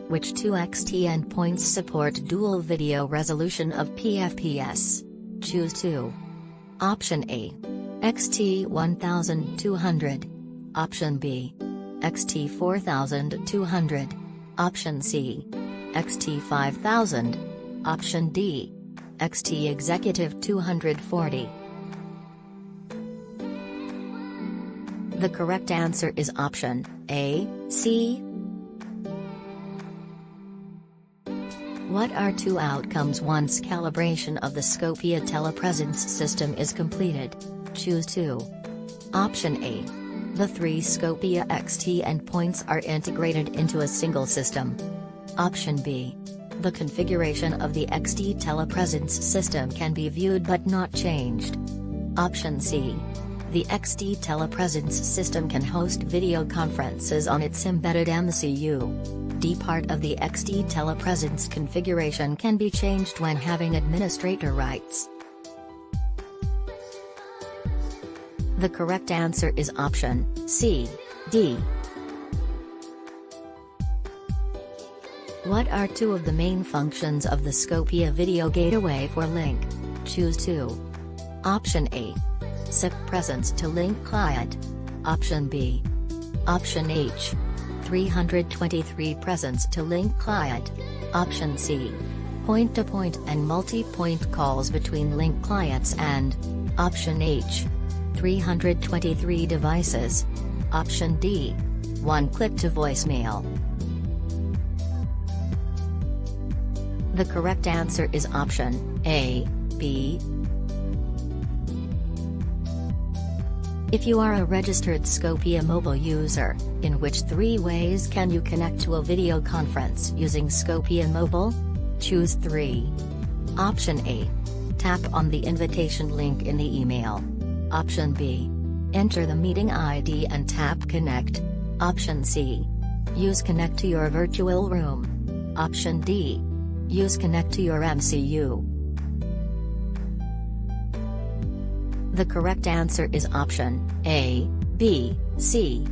Which two XT endpoints support dual video resolution of PFPS? Choose 2. Option A. XT1200. Option B. XT4200. Option C. XT5000. Option D. XT Executive 240. The correct answer is option A, C. What are two outcomes once calibration of the Scopia telepresence system is completed? Choose 2. Option A. The 3 Scopia XT endpoints are integrated into a single system. Option B. The configuration of the XT telepresence system can be viewed but not changed. Option C. The XT telepresence system can host video conferences on its embedded MCU. D. Part of the XT telepresence configuration can be changed when having administrator rights. The correct answer is option C, D. What are two of the main functions of the Scopia Video Gateway for Link? Choose 2. Option A. SIP presence to link client. Option B. Option H. 323 presence to link client. Option C. Point-to-point and multi-point calls between link clients and Option H. 323 devices. Option D. One click to voicemail. The correct answer is option A, B. If you are a registered Scopia mobile user, in which 3 ways can you connect to a video conference using Scopia Mobile? Choose 3. Option A. Tap on the invitation link in the email. Option B. Enter the meeting ID and tap Connect. Option C. Use Connect to your virtual room. Option D. Use Connect to your MCU. The correct answer is option A, B, C.